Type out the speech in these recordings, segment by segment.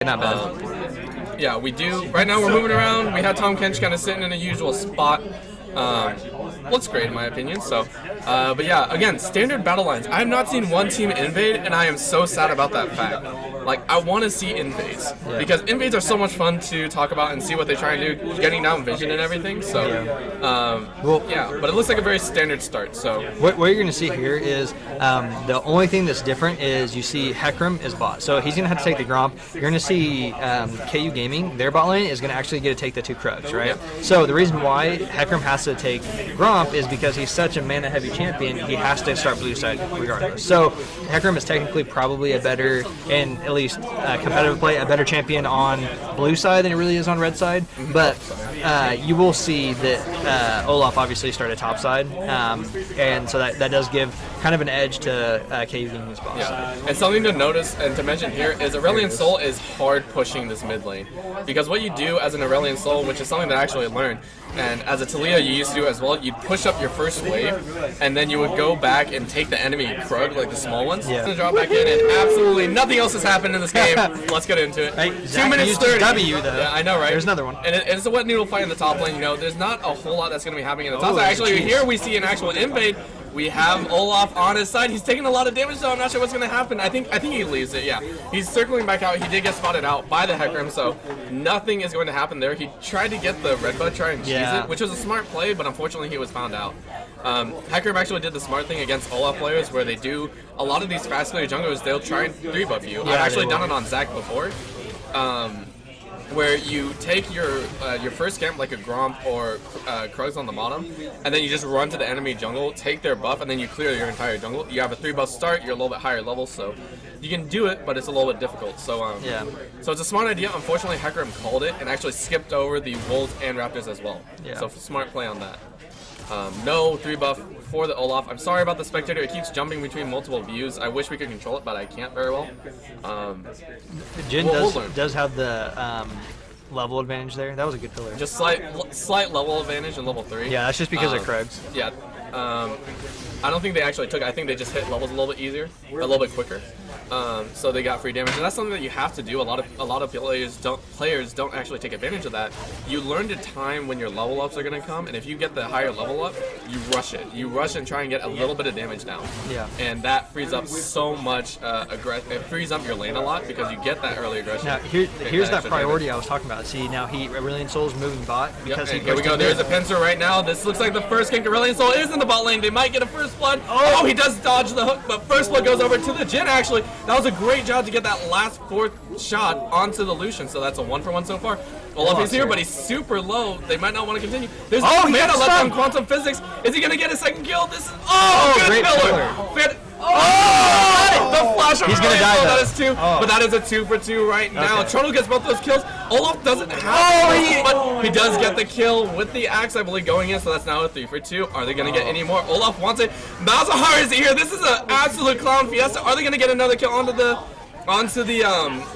Not bad. Yeah, we do. Right now we're moving around. We had Tom Kench kind of sitting in a usual spot. Looks great in my opinion. So, but yeah, again, standard battle lines. I have not seen one team invade, and I am so sad about that fact. Like, I want to see invades because invades are so much fun to talk about and see what they try and do, getting down vision and everything. So, yeah, but it looks like a very standard start. So, what you're going to see here is the only thing that's different is you see Hecarim is bot, so he's going to have to take the Gromp. You're going to see KU Gaming, their bot lane is going to actually get to take the 2 Krugs, right? So the reason why Hecarim has to take Gromp is because he's such a mana-heavy champion, he has to start blue side regardless. So Hecarim is technically probably a better, and at least competitive play, a better champion on blue side than it really is on red side. But you will see that Olaf obviously started top side, and so that does give kind of an edge to KU Gaming's boss. Yeah, and something to notice and to mention here is Aurelion Sol is hard pushing this mid lane, because what you do as an Aurelion Sol, which is something that I actually learned, and as a Talia you used to do as well, you'd push up your first wave, and then you would go back and take the enemy Krug, like the small ones, and drop back in, and absolutely nothing else has happened in this game. Let's get into it. Hey, 2 minutes 30. W though. Yeah, I know, right? There's another one. And it's a wet noodle fight in the top lane. You know, there's not a whole lot that's going to be happening in the top side. Actually, here we see an actual invade. We have Olaf on his side. He's taking a lot of damage, though. I'm not sure what's going to happen. I think he leaves it, yeah. He's circling back out. He did get spotted out by the Hecarim, so nothing is going to happen there. He tried to get the red bud, try and cheese it, which was a smart play, but unfortunately he was found out. Hecarim actually did the smart thing against Olaf players, where they do a lot of these fast clear junglers, they'll try and 3-buff you. I've actually done it on Zac before. Where you take your first camp, like a Gromp or Krugs on the bottom, and then you just run to the enemy jungle, take their buff, and then you clear your entire jungle. You have a 3-buff start, you're a little bit higher level, so you can do it, but it's a little bit difficult. So so it's a smart idea. Unfortunately, Hecarim called it and actually skipped over the Wolves and Raptors as well. So smart play on that. No 3-buff for the Olaf. I'm sorry about the spectator. It keeps jumping between multiple views. I wish we could control it, but I can't very well. Jin does have the level advantage there. That was a good pillar. Just slight level advantage in level 3. Yeah, that's just because of Krugs. Yeah. I don't think they actually took it. I think they just hit levels a little bit easier, a little bit quicker. So they got free damage, and that's something that you have to do. A lot of players don't actually take advantage of that. You learn to time when your level ups are going to come, and if you get the higher level up, you rush it. You rush and try and get a little bit of damage down. Yeah. And that frees up so much aggression. It frees up your lane a lot because you get that early aggression. Now here's that priority damage I was talking about. See, now Aurelion Sol's moving bot because here we go. There's a pincer right now. This looks like the first gank. Aurelion Sol is in the bot lane. They might get a first blood. Oh, he does dodge the hook, but first blood goes over to the Jhin actually. That was a great job to get that last 4th shot onto the Lucian, so that's a 1-for-1 so far. Olaf is here, but he's super low. They might not want to continue. There's no mana left on Quantum Physics. Is he going to get a second kill? This is good pillar. The flash over. He's going to die, that is 2, but that is a 2-for-2 right now. Trundle gets both those kills. Olaf doesn't have but he does get the kill with the axe, I believe, going in, so that's now a 3-for-2. Are they going to get any more? Olaf wants it. Malzahar is here. This is an absolute clown fiesta. Are they going to get another kill onto the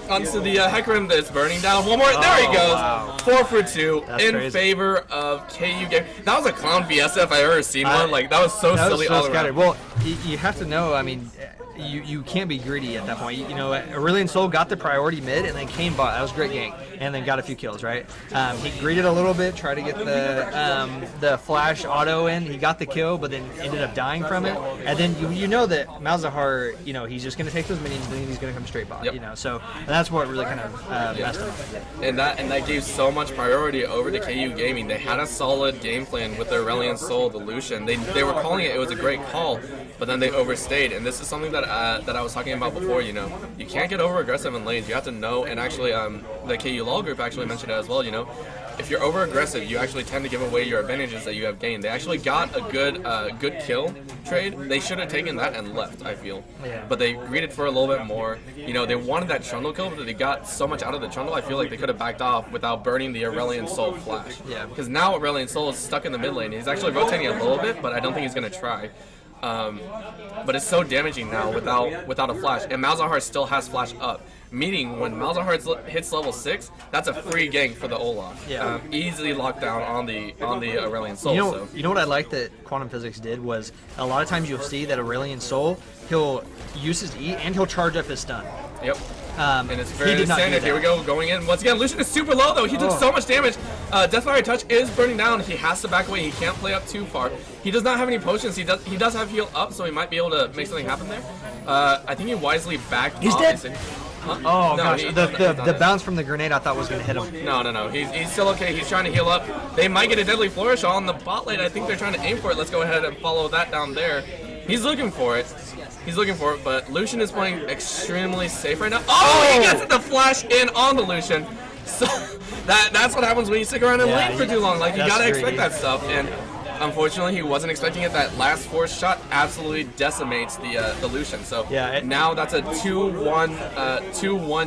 Hecarim that's burning down? One more. There he goes. 4-for-2 in favor of KU Game. That was a clown fiesta if I ever seen one. Like, that was so silly all around. Well, you have to know, I mean, you can't be greedy at that point. You know, Aurelion Sol got the priority mid and then came bot. That was a great gank, and then got a few kills, right? He greeted a little bit, tried to get the flash auto in. He got the kill, but then ended up dying from it. And then you know that Malzahar, you know, he's just going to take those minions and he's going to come straight bot. You know, so that's what really kind of messed him up. And that gave so much priority over to KU Gaming. They had a solid game plan with their Aurelion Sol, the Lucian. They were calling it. It was a great call, but then they overstayed. And this is something that I was talking about before. You know, you can't get over aggressive in lanes. You have to know. And actually, the KU Law group actually mentioned it as well. You know, if you're over aggressive, you actually tend to give away your advantages that you have gained. They actually got a good kill trade. They should have taken that and left, I feel. But they greeted for a little bit more. You know, they wanted that Trundle kill, but they got so much out of the Trundle. I feel like they could have backed off without burning the Aurelion Sol flash. Yeah. Because now Aurelion Sol is stuck in the mid lane. He's actually rotating a little bit, but I don't think he's gonna try. But it's so damaging now without a flash, and Malzahar still has flash up. Meaning when Malzahar hits level 6, that's a free gank for the Olaf. Easily locked down on the Aurelion Sol. You know what I like that Quantum Physics did was a lot of times you'll see that Aurelion Sol, he'll use his E and he'll charge up his stun. Yep. And it's very he did not do standard. that. Here we go, going in. Once again, Lucian is super low, though. He took so much damage. Deathfire Touch is burning down. He has to back away. He can't play up too far. He does not have any potions. He does have heal up, so he might be able to make something happen there. I think he wisely backed He's off. dead. Huh? Oh, no, gosh. he's The bounce from the grenade I thought was going to hit him. No. He's still okay. He's trying to heal up. They might get a Deadly Flourish on the bot lane. I think they're trying to aim for it. Let's go ahead and follow that down there. He's looking for it. But Lucian is playing extremely safe right now. Oh, he gets the flash in on the Lucian. So that's what happens when you stick around in lane for too long. Like, you gotta expect that stuff. And unfortunately, he wasn't expecting it. That last force shot absolutely decimates the Lucian. So now that's a 2-1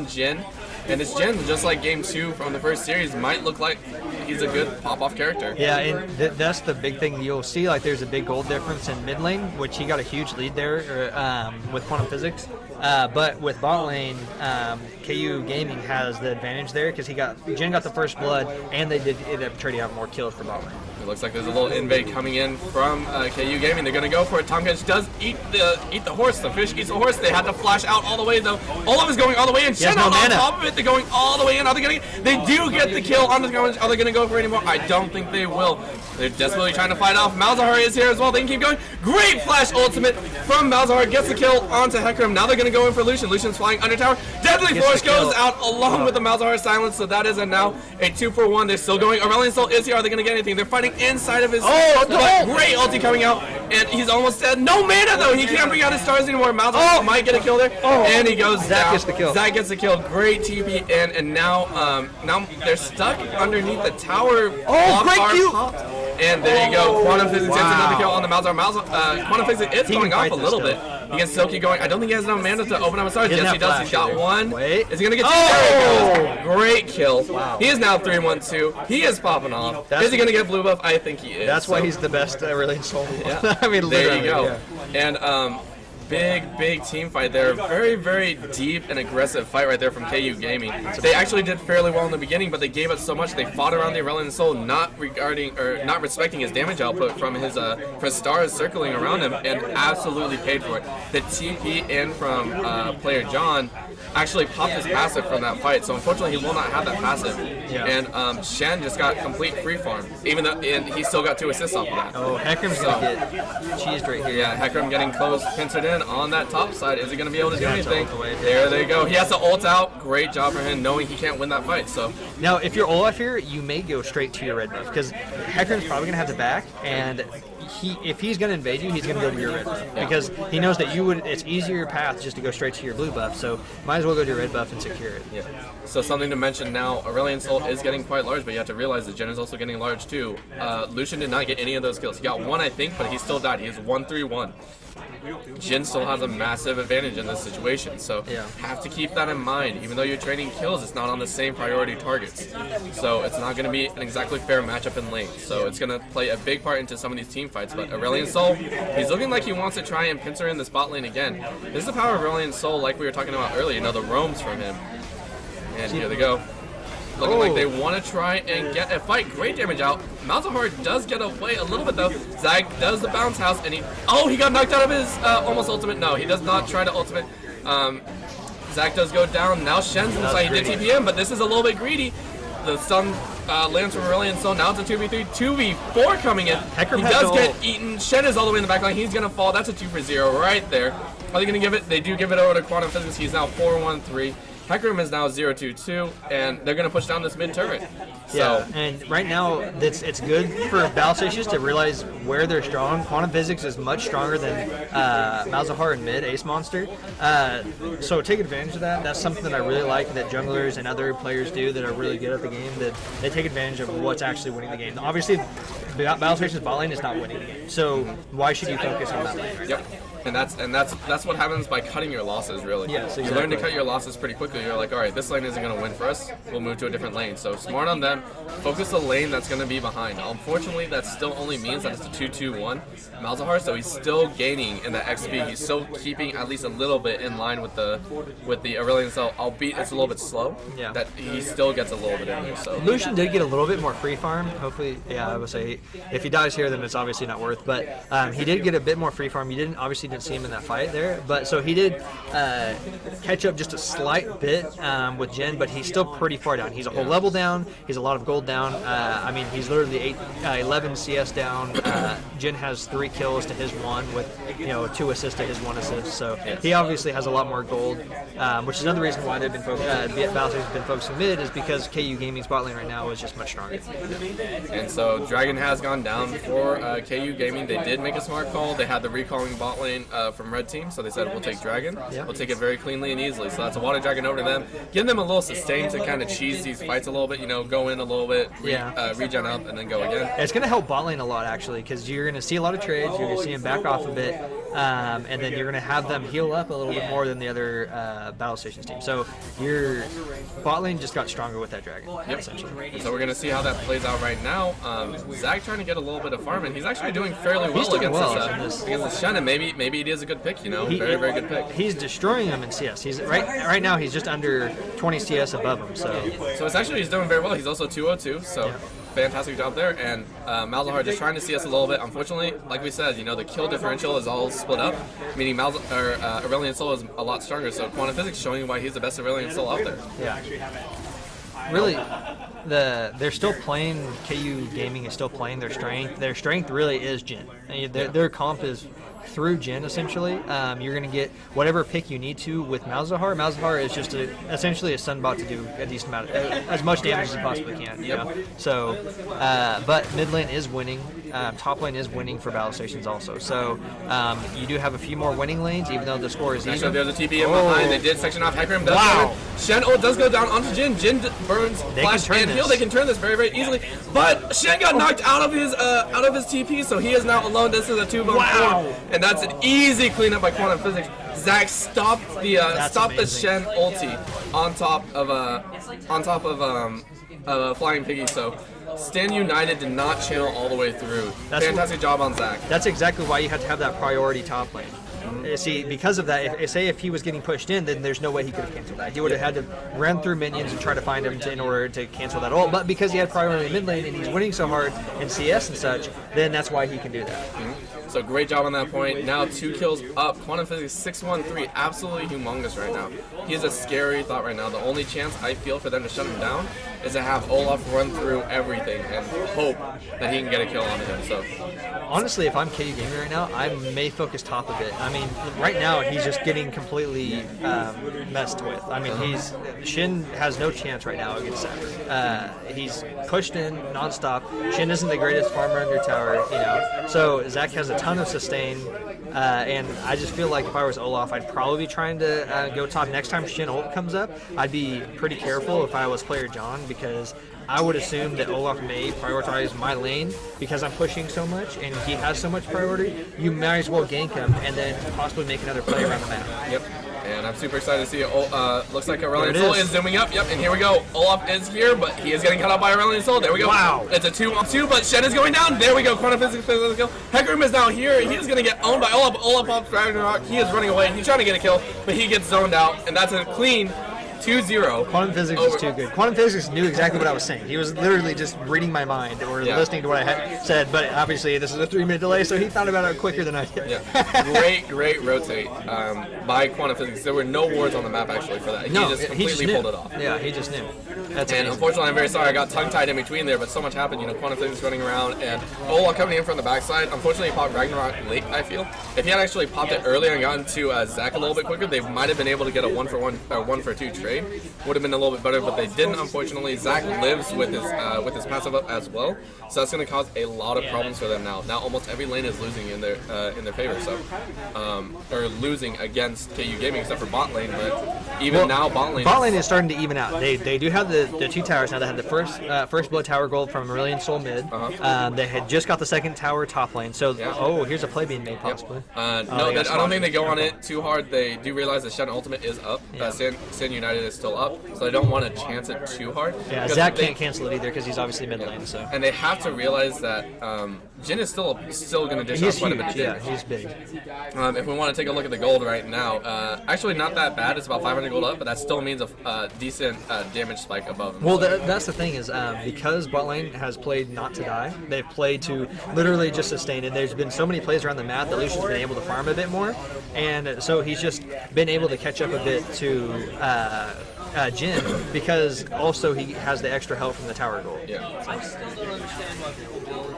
Jhin. And this Jhin, just like Game 2 from the first series, might look like he's a good pop-off character. Yeah, and that's the big thing. You'll see, like, there's a big gold difference in mid lane, which he got a huge lead there with Quantum Physics. But with bot lane, KU Gaming has the advantage there because Jhin got the first blood, and they did end up trading out more kills for bot lane. It looks like there's a little invade coming in from KU Gaming. They're going to go for it. Tomkins does eat the horse. The fish eats the horse. They had to flash out all the way, though. Olaf is going all the way in. Shen on top of it. They're going all the way in. Are they going to They do get the kill on the Tomkins. Are they going to go for it anymore? I don't think they will. They're desperately trying to fight off. Malzahar is here as well. They can keep going. Great flash ultimate from Malzahar. Gets the kill onto Hecarim. Now they're going to go in for Lucian. Lucian's flying under tower. Deadly Force goes out along with the Malzahar silence. So that is now a 2-for-1. They're still going. Aurelion Sol is here. Are they going to get anything? They're fighting inside of his. Great ulti coming out. And he's almost dead. No mana though. He can't bring out his stars anymore. Malzahar might get a kill there. And he goes down. Zach gets the kill. Zach gets the kill. Great TP in. And now they're stuck underneath the tower. Great Q. And there you go. Quantum Physics gets another kill on the Malzahar. Quantum Physics is going off a little bit. He can still keep going. I don't think he has enough mana to open up his stars. Yes, he does. He's got one. Wait. Is he going to get two? There he goes. Great kill. Wow. He is now 3-1-2. He is popping off. Is he going to get blue buff? I think he is. That's why he's the best Aurelion Sol. Yeah. I mean, there you go. Yeah. And big team fight there. Very, very deep and aggressive fight right there from KU Gaming. They actually did fairly well in the beginning, but they gave us so much. They fought around the Aurelion Sol, not respecting his damage output from his stars circling around him, and absolutely paid for it. The TP in from player John actually popped his passive from that fight, so unfortunately he will not have that passive. Yeah. And Shen just got complete free farm, and he still got 2 assists off of that. Oh, Hecarim's gonna get cheesed right here. Yeah, Hecarim getting close, pincered in on that top side. Is he gonna be able to do anything? There they go. He has to ult out. Great job for him, knowing he can't win that fight. So now, if you're Olaf here, you may go straight to your red buff because Hecarim's probably gonna have the back, and if he's going to invade you, he's going to go to your red buff because he knows that it's easier path just to go straight to your blue buff. So might as well go to your red buff and secure it. Yeah. So something to mention now, Aurelion Sol is getting quite large, but you have to realize that Jhin is also getting large too. Lucian did not get any of those kills. He got one, I think, but he still died. He is 1-3-1. Jhin still has a massive advantage in this situation, so have to keep that in mind. Even though you're trading kills, it's not on the same priority targets, so it's not going to be an exactly fair matchup in lane. So it's going to play a big part into some of these team fights. But Aurelion Sol, he's looking like he wants to try and pincer in this bot lane again. This is the power of Aurelion Sol, like we were talking about earlier. You know, the roams from him, and here they go. Looking like they want to try and get a fight. Great damage out. Malzahar does get away a little bit though. Zag does the bounce house, and he got knocked out of his almost ultimate. No, he does not try to ultimate. Zag does go down. Now Shen's inside. He did TPM, but this is a little bit greedy. The stun lands from Aurelion Sol. Now it's a 2v3, 2v4 coming in. He does get eaten. Shen is all the way in the back line. He's going to fall. That's a 2-for-0 right there. Are they going to give it? They do give it over to Quantum Physics. He's now 4-1-3. Hecarim is now 0-2-2, and they're going to push down this mid turret. Yeah, and right now it's good for battle stations to realize where they're strong. Quantum Physics is much stronger than Malzahar and mid Ace Monster, so take advantage of that. That's something that I really like that junglers and other players do that are really good at the game. That they take advantage of what's actually winning the game. Obviously, battle stations bot lane is not winning the game, so why should you focus on that lane? Right now? And that's what happens by cutting your losses, really. Yes, exactly. You learn to cut your losses pretty quickly. You're like, all right, this lane isn't going to win for us. We'll move to a different lane. So smart on them. Focus the lane that's going to be behind. Unfortunately, that still only means that it's a 2-2-1 Malzahar, so he's still gaining in the XP. He's still keeping at least a little bit in line with the Aurelion Sol, albeit it's a little bit slow. Yeah. That he still gets a little bit in there. So Lucian did get a little bit more free farm. Hopefully, I would say if he dies here, then it's obviously not worth. But he did get a bit more free farm. You obviously didn't see him in that fight there. But so he did catch up just a slight bit with Jin, but he's still pretty far down. He's a whole level down. He's a lot of gold down. I mean, he's literally 11 CS down. Jin has 3 kills to his 1 with 2 assists to his 1 assist. So he obviously has a lot more gold, which is another reason why they've been Battlestation's been focusing mid, is because KU Gaming's bot lane right now is just much stronger. And so Dragon has gone down for KU Gaming. They did make a smart call. They had the recalling bot lane from Red Team, so they said we'll take Dragon. We'll take it very cleanly and easily. So that's a water Dragon over to them, giving them a little sustain to kind of cheese these fights a little bit. Go in a little bit, regen up, and then go again. It's going to help bot lane a lot actually, because you're going to see a lot of trades. You're going to see them back off a bit, and then you're going to have them heal up a little bit more than the other Battle Stations team. So your bot lane just got stronger with that Dragon. Essentially. And so we're going to see how that plays out right now. Zach trying to get a little bit of farm, and he's actually doing fairly well against this Shen, and maybe it is a good pick. Very, very good pick. He's destroying him in CS. He's right now he's just under 20 CS above him. So it's actually he's doing very well. He's also 202. So. Fantastic job there, and Malzahar just trying to see us a little bit. Unfortunately, like we said, the kill differential is all split up, meaning Aurelion Sol is a lot stronger, so Quantum Physics showing why he's the best Aurelion Sol out there. Yeah. Really, they're still playing, KU Gaming is still playing their strength. Their strength really is Jin. Their comp is through Jin, essentially. You're going to get whatever pick you need to with Malzahar. Malzahar is just essentially a Sunbot to do a decent amount of, as much damage as he possibly can. So, but mid lane is winning. Top lane is winning for Battle Stations also. So you do have a few more winning lanes, even though the score is even. There's a TP in behind. They did section off Hecarim. Wow. Shen does go down onto Jin. Jin burns flash and heal. They can turn this very, very easily. But Shen got knocked out of his TP, so he is now alone. This is a 2v4, and that's an easy cleanup by Quantum Physics. Zach stopped the Shen ulti on top of Flying Piggy. So Stand United did not channel all the way through. Fantastic job on Zach. That's exactly why you have to have that priority top lane. See, because of that, if he was getting pushed in, then there's no way he could have canceled that. He would have had to run through minions and try to find him in order to cancel that ult. But because he had priority in mid lane and he's winning so hard in CS and such, then that's why he can do that. So great job on that point. Now 2 kills up. Quantum Physics 613, absolutely humongous right now. He is a scary thought right now. The only chance I feel for them to shut him down is to have Olaf run through everything and hope that he can get a kill on him. So honestly, if I'm KU Gaming right now, I may focus top a bit. I mean, right now he's just getting completely messed with. I mean, Shin has no chance right now against Saber. He's pushed in nonstop. Shin isn't the greatest farmer under tower, So Zach has a ton of sustain, and I just feel like if I was Olaf, I'd probably be trying to go top. Next time Shin ult comes up, I'd be pretty careful if I was player John, because I would assume that Olaf may prioritize my lane because I'm pushing so much and he has so much priority. You might as well gank him and then possibly make another play around the map. Yep. And I'm super excited to see it. Looks like Aurelion Sol is zooming up. Yep, and here we go. Olaf is here, but he is getting cut off by Aurelion Sol. There we go. Wow. It's a 2-on-2, but Shen is going down. There we go. Quantum Physics plays the kill. Hecarim is now here. He is going to get owned by Olaf. Olaf pops Ragnarok. He is running away. He's trying to get a kill, but he gets zoned out, and that's a clean 2-0. Quantum Physics is too good. Quantum Physics knew exactly what I was saying. He was literally just reading my mind or listening to what I had said, but obviously this is a 3-minute delay, so he thought about it quicker than I did. Yeah. Great rotate by Quantum Physics. There were no wards on the map actually for that. He just completely pulled it off. Yeah, he just knew. That's and unfortunately, I'm very sorry. I got tongue-tied in between there, but so much happened. Quantum Physics running around, and Olaf coming in from the backside. Unfortunately, he popped Ragnarok late, I feel. If he had actually popped it earlier and gotten to Zach a little bit quicker, they might have been able to get a 1-for-1 or 1-for-2 trade. Would have been a little bit better, but they didn't. Unfortunately, Zach lives with his passive up as well, so that's going to cause a lot of problems for them now. Now almost every lane is losing in their favor, so or losing against KU Gaming except for bot lane. But even now, bot lane is starting to even out. They do have the 2 towers now. They had the first blood tower gold from Aurelion Sol mid. They had just got the 2nd tower top lane. So here's a play being made possibly. No, I don't think they go on it too hard. They do realize the Shen ultimate is up. Stand United is still up, so I don't want to chance it too hard. Yeah, Zach can't cancel it either because he's obviously mid lane. So. And they have to realize that Jin is still going to dish out quite a bit of damage. Yeah, he's big. If we want to take a look at the gold right now, actually not that bad. It's about 500 gold up, but that still means a decent damage spike above him. Well, that's the thing is because bot lane has played not to die, they've played to literally just sustain it. There's been so many plays around the map that Lucian's been able to farm a bit more, and so he's just been able to catch up a bit to Jin because also he has the extra help from the tower gold. Yeah.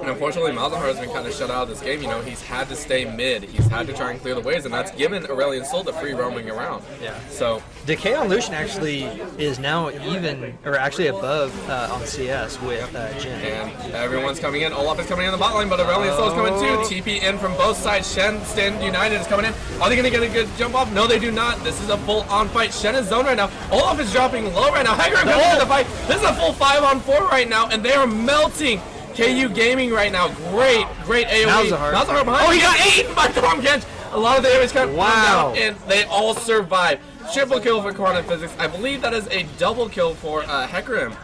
And unfortunately, Malzahar has been kind of shut out of this game. You know, he's had to stay mid. He's had to try and clear the waves, and that's given Aurelion Sol the free roaming around. Yeah. So Decay on Lucian actually is now even, or actually above on CS with Jin. And everyone's coming in. Olaf is coming in the bot lane, but Aurelion Sol is coming too. TP in from both sides. Shen, Stand United is coming in. Are they going to get a good jump off? No, they do not. This is a full-on fight. Shen is zoned right now. Olaf is dropping low right now. Hecarim comes into the fight. This is a full 5-on-4 right now, and they are melting KU Gaming right now. Great AoE. Malzahar behind. Oh, he got eaten by Tom Kench. A lot of the damage coming down, and they all survive. Triple kill for Quantum Physics. I believe that is a double kill for Hecarim.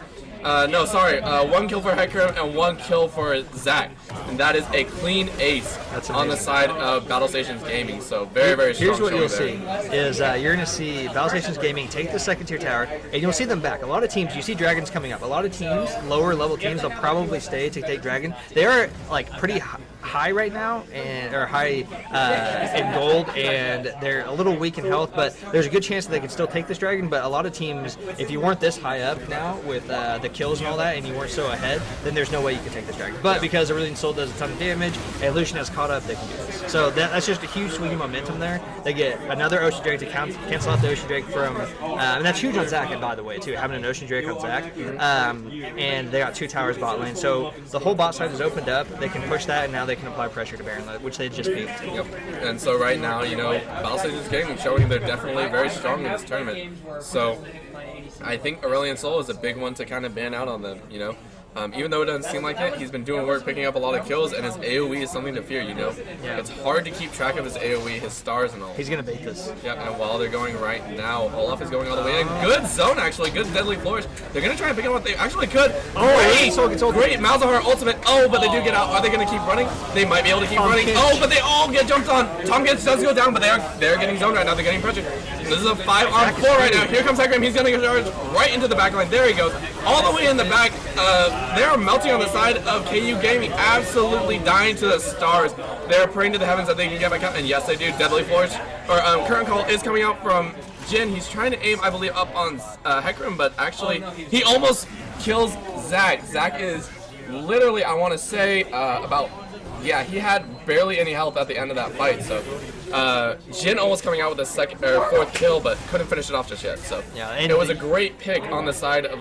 No, sorry. 1 kill for Hecarim and 1 kill for Zach. And that is a clean ace on the side of Battle Stations Gaming. So very strong. Here's what you'll see is you're going to see Battle Stations Gaming take the second tier tower, and you'll see them back. A lot of teams, you see dragons coming up. A lot of teams, lower level teams, they'll probably stay to take dragon. They are like pretty high right now, or high in gold, and they're a little weak in health, but there's a good chance that they can still take this dragon. But a lot of teams, if you weren't this high up now with the kills and all that, and you weren't so ahead, then there's no way you could take this dragon. But because Aurelion Sol does a ton of damage, and Lucian has caught up, they can do this. So that's just a huge swing of momentum there. They get another Ocean Drake to cancel out the Ocean Drake from, and that's huge on Zach, and by the way, too, having an Ocean Drake on Zach. And they got 2 towers bot lane. So the whole bot side is opened up. They can push that, and now they can apply pressure to Baron, which they just beat. Yep. And so right now, you know, Battle Stations Gaming showing they're definitely very strong in this tournament. So I think Aurelion Sol is a big one to kind of ban out on them, you know. Even though it doesn't seem like it, he's been doing work picking up a lot of kills, and his AoE is something to fear, you know? Yeah. It's hard to keep track of his AoE, his stars and all. He's going to bait this. Yeah, and while they're going right now, Olaf is going all the way in. Good zone, actually. Good deadly flourish. They're going to try and pick up what they actually could. Great Malzahar ultimate. Oh, but they do get out. Are they going to keep running? They might be able to keep running. Oh, but they all get jumped on. Tom Kench does go down, but they're getting zoned right now. They're getting pressured. This is a 5-on-4 right now. Here comes Hecarim. He's going to get charged right into the back line. There he goes. All the way in the back. They are melting on the side of KU Gaming. Absolutely dying to the stars. They're praying to the heavens that they can get back up. And yes, they do. Deadly Flourish. Or Current Call is coming out from Jin. He's trying to aim, I believe, up on Hecarim, but actually he almost kills Zach. Zach is literally, I want to say, he had barely any health at the end of that fight. So Jin almost coming out with a second or 4th kill, but couldn't finish it off just yet. So yeah, it was a great pick on the side of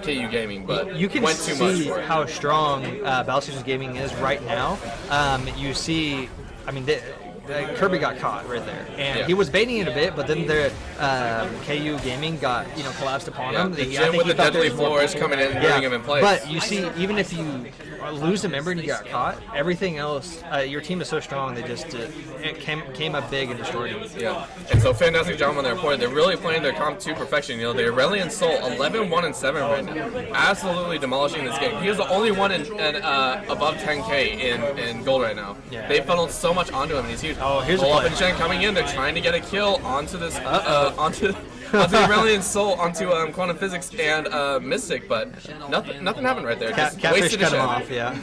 KU Gaming, but you can went too much see for it. how strong Battle Stations Gaming is right now. You see, I mean, Kirby got caught right there, and he was baiting it a bit, but then the KU Gaming got collapsed upon him. The Jin with the deadly flourish coming in and bringing him in place. But you see, even if you lose a member and you got caught, everything else, your team is so strong, they just it came up big and destroyed him. Yeah, and so fantastic job on their point. They're really playing their comp to perfection. You know, the Aurelion Sol 11-1-7 right now, absolutely demolishing this game. He is the only one in above 10K in gold right now. Yeah. They funneled so much onto him, and he's huge. Oh, here's Olaf a and Shen coming in. They're trying to get a kill onto this onto Aurelion Sol, onto Quantum Physics and Mystic, but nothing happened right there. Just Catfish wasted a cut him Shen. off, yeah.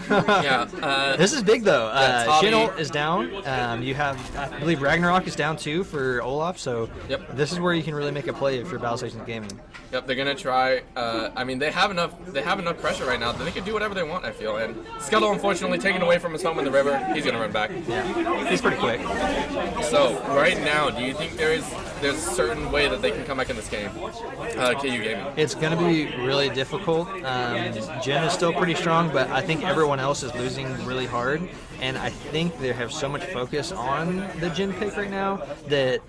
Yeah. This is big though. Tommy- Shin ult is down. You have, I believe, Ragnarok is down too for Olaf. So this is where you can really make a play if you're Battle Stations Gaming. Yep, they're gonna try. I mean, they have enough pressure right now that they can do whatever they want, I feel. And Scuttle, unfortunately, taken away from his home in the river. He's gonna run back. Yeah, he's pretty quick. So right now, do you think there's a certain way that they can come back in this game? KU Gaming. It's going to be really difficult. Jin is still pretty strong, but I think everyone else is losing really hard. And I think they have so much focus on the Jin pick right now that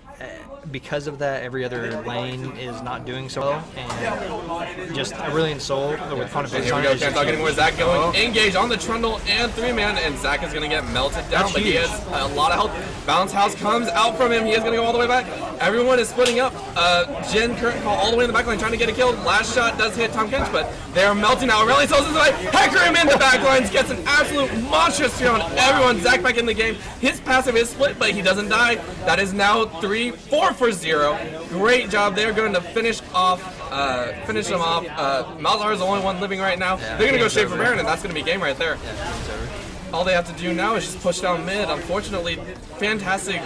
because of that, every other lane is not doing so well. And just Aurelion Sol with Quantum Physics. Here we go, can't talk anymore. Zach going engage on the Trundle and 3-man, and Zach is going to get melted down, but he has a lot of health. Bounce House comes out from him. He is going to go all the way back. Everyone is splitting up. Jen current call all the way in the backline trying to get a kill. Last shot does hit Tom Kench, but they're melting now. Rally tells his way. Hecker him in the backlines. Gets an absolute monstrous steal on everyone. Zach back in the game. His passive is split, but he doesn't die. That is now 4 for 0. Great job. They're going to finish them off. Malzahar is the only one living right now. They're going to go straight for Baron, and that's going to be game right there. All they have to do now is just push down mid. Unfortunately, fantastic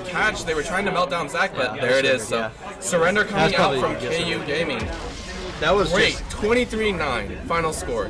catch. They were trying to melt down Zach, but there it is. So surrender coming out from KU Gaming. That was great. 23-9 final score.